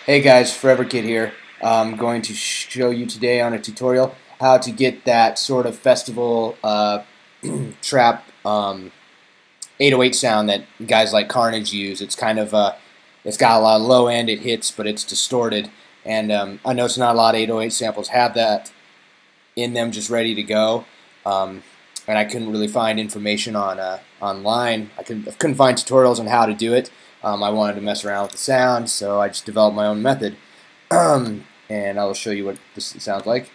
Hey guys, Forever Kid here. I'm going to show you today on a tutorial how to get that sort of festival trap 808 sound that guys like Carnage use. It's kind of it's got a lot of low end, it hits, but it's distorted. And I noticed not a lot of 808 samples have that in them just ready to go. And I couldn't really find information on online. I couldn't find tutorials on how to do it. I wanted to mess around with the sound, so I just developed my own method. And I'll show you what this sounds like.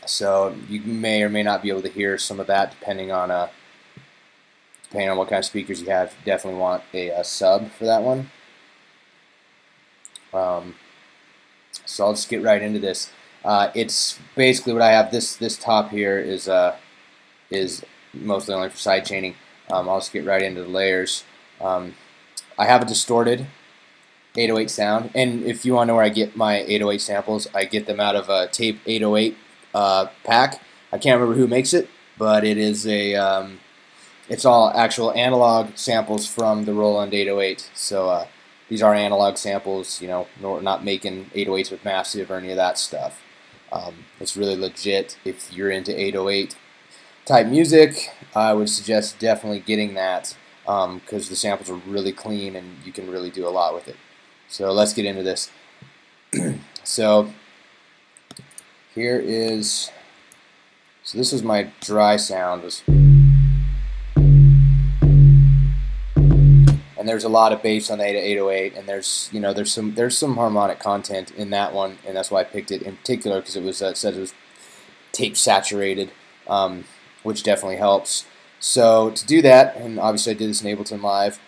So you may or may not be able to hear some of that depending on what kind of speakers you have. You definitely want a sub for that one. So I'll just get right into this. It's basically what I have. This top here is mostly only for side chaining. I'll just get right into the layers. I have a distorted 808 sound, and if you want to know where I get my 808 samples, I get them out of a Tape 808 pack. I can't remember who makes it, but it is it's all actual analog samples from the Roland 808. So these are analog samples, you know, not making 808s with massive or any of that stuff. It's really legit. If you're into 808 type music, I would suggest definitely getting that because the samples are really clean and you can really do a lot with it. So let's get into this. So this is my dry sound. And there's a lot of bass on the 808, and there's some harmonic content in that one, and that's why I picked it in particular, because it was said it was tape saturated, which definitely helps. So to do that, and obviously I did this in Ableton Live.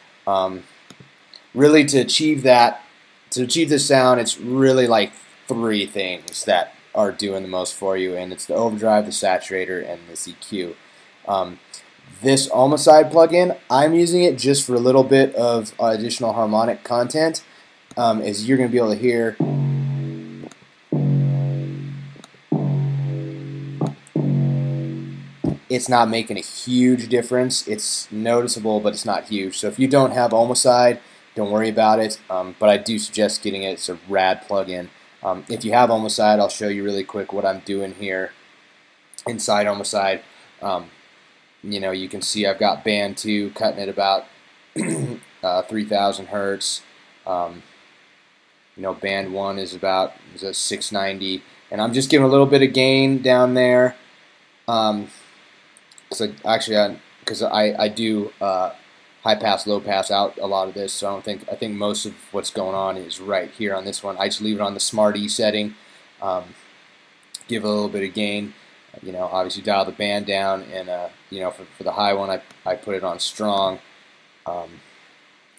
Really, to achieve this sound, it's really like three things that are doing the most for you, and it's the overdrive, the saturator, and the EQ. This Ohmicide plugin, I'm using it just for a little bit of additional harmonic content. As you're going to be able to hear, it's not making a huge difference. It's noticeable, but it's not huge. So if you don't have Ohmicide, don't worry about it. But I do suggest getting it. It's a rad plugin. If you have Ohmicide, I'll show you really quick what I'm doing here inside Ohmicide. You know, you can see I've got band 2 cutting at about 3,000 hertz. You know, band 1 is a 690, and I'm just giving a little bit of gain down there. Because I do high pass, low pass out a lot of this, so I think most of what's going on is right here on this one. I just leave it on the Smart E setting. Give a little bit of gain. You know, obviously dial the band down, and you know, for the high one, I put it on strong. I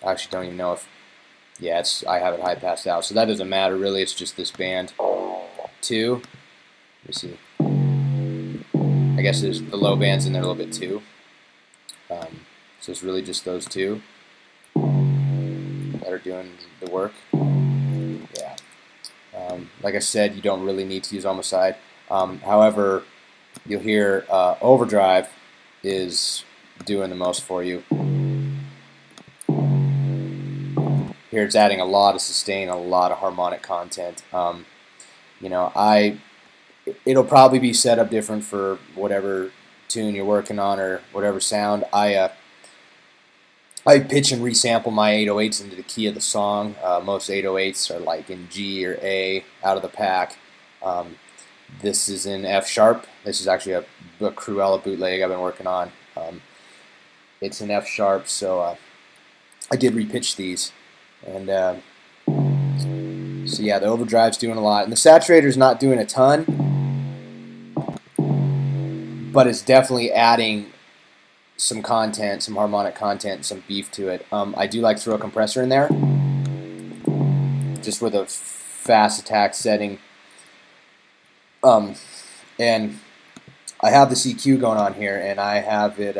actually don't even know if, yeah, I have it high passed out, so that doesn't matter really. It's just this band 2. Let me see. I guess there's the low bands in there a little bit too. So it's really just those two that are doing the work. Yeah. Like I said, you don't really need to use Ohmicide. However, you'll hear Overdrive is doing the most for you. Here it's adding a lot of sustain, a lot of harmonic content. You know, it'll probably be set up different for whatever tune you're working on or whatever sound. I pitch and resample my 808s into the key of the song. Most 808s are like in G or A out of the pack. This is in F sharp. This is actually a Cruella bootleg I've been working on. It's in F sharp, so I did repitch these. And so yeah, the overdrive's doing a lot, and the saturator's not doing a ton, but it's definitely adding some content, some harmonic content, some beef to it. I do like to throw a compressor in there, just with a fast attack setting. And I have this EQ going on here, and I have it,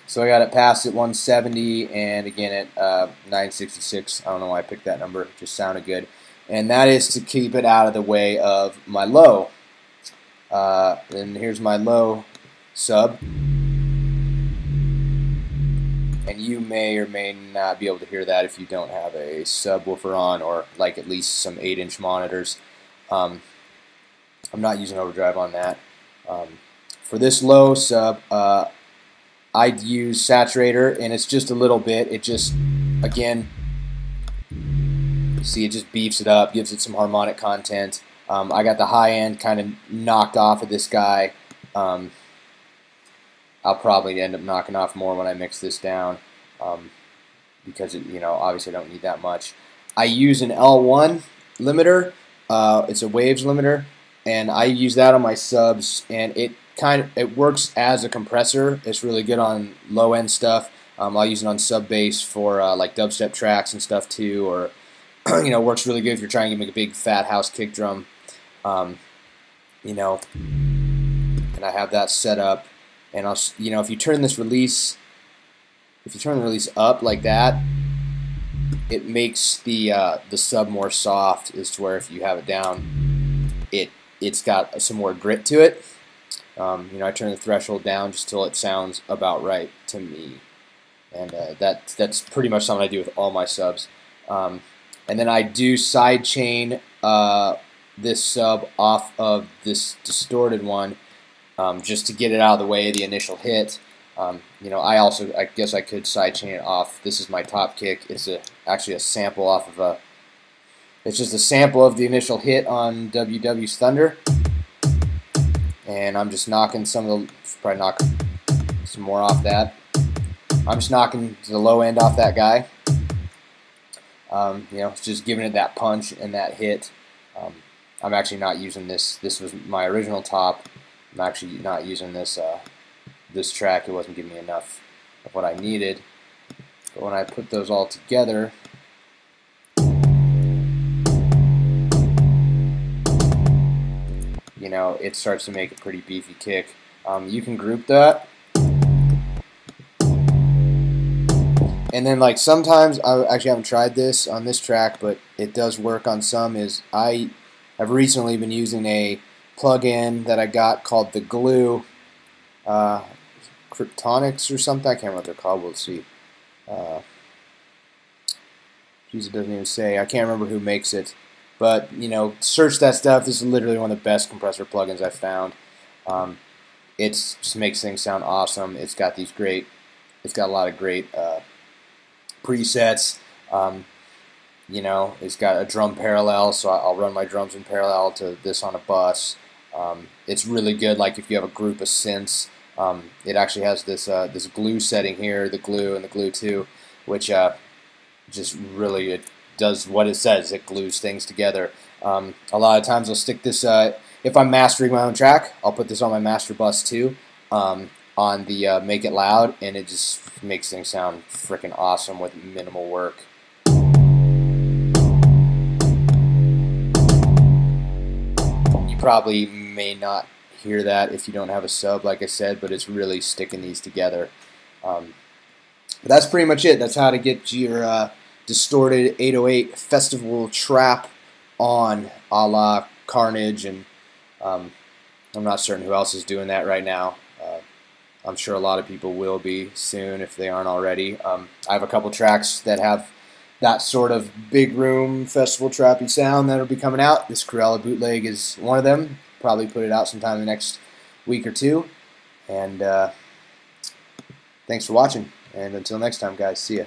so I got it passed at 170 and again at 966. I don't know why I picked that number, it just sounded good. And that is to keep it out of the way of my low. And here's my low sub. and you may or may not be able to hear that if you don't have a subwoofer on, or like at least some 8-inch monitors. I'm not using Overdrive on that. For this low sub, I'd use Saturator, and it's just a little bit. It just, again, see, it just beefs it up, gives it some harmonic content. I got the high end kind of knocked off of this guy. I'll probably end up knocking off more when I mix this down, because it, obviously I don't need that much. I use an L1 limiter. It's a waves limiter, and I use that on my subs, and it works as a compressor. It's really good on low end stuff. I'll use it on sub bass for like dubstep tracks and stuff too, or works really good if you're trying to make a big fat house kick drum. And I have that set up, and I'll, if you turn this release, the release up like that, it makes the sub more soft. As to where if you have it down, it's got some more grit to it. I turn the threshold down just till it sounds about right to me, and that's pretty much something I do with all my subs. And then I do sidechain this sub off of this distorted one, just to get it out of the way of the initial hit. I guess I could sidechain it off. This is my top kick. It's actually a sample off of it's just a sample of the initial hit on WW's Thunder. And I'm just knocking probably knock some more off that. I'm just knocking the low end off that guy. It's just giving it that punch and that hit. I'm actually not using this. This was my original top. I'm actually not using this this track. It wasn't giving me enough of what I needed. But when I put those all together, it starts to make a pretty beefy kick. You can group that. And then, like, sometimes, I actually haven't tried this on this track, but it does work on some, I have recently been using a plug-in that I got called the Glue, Kryptonics or something. I can't remember what they're called. We'll see. Geez, it doesn't even say. I can't remember who makes it. But, search that stuff. This is literally one of the best compressor plugins I've found. It just makes things sound awesome. It's got a lot of great presets. It's got a drum parallel, so I'll run my drums in parallel to this on a bus. It's really good, like if you have a group of synths. It actually has this glue setting here, the glue and the glue 2, which just really, it does what it says. It glues things together. A lot of times I'll stick this, if I'm mastering my own track, I'll put this on my master bus too, on the Make It Loud, and it just makes things sound freaking awesome with minimal work. You probably may not hear that if you don't have a sub, like I said, but it's really sticking these together. But that's pretty much it. That's how to get your distorted 808 festival trap on, a la Carnage, and I'm not certain who else is doing that right now. I'm sure a lot of people will be soon if they aren't already. I have a couple tracks that have that sort of big room festival trappy sound that will be coming out. This Corella bootleg is one of them. Probably put it out sometime in the next week or two. And thanks for watching. And until next time, guys, see ya.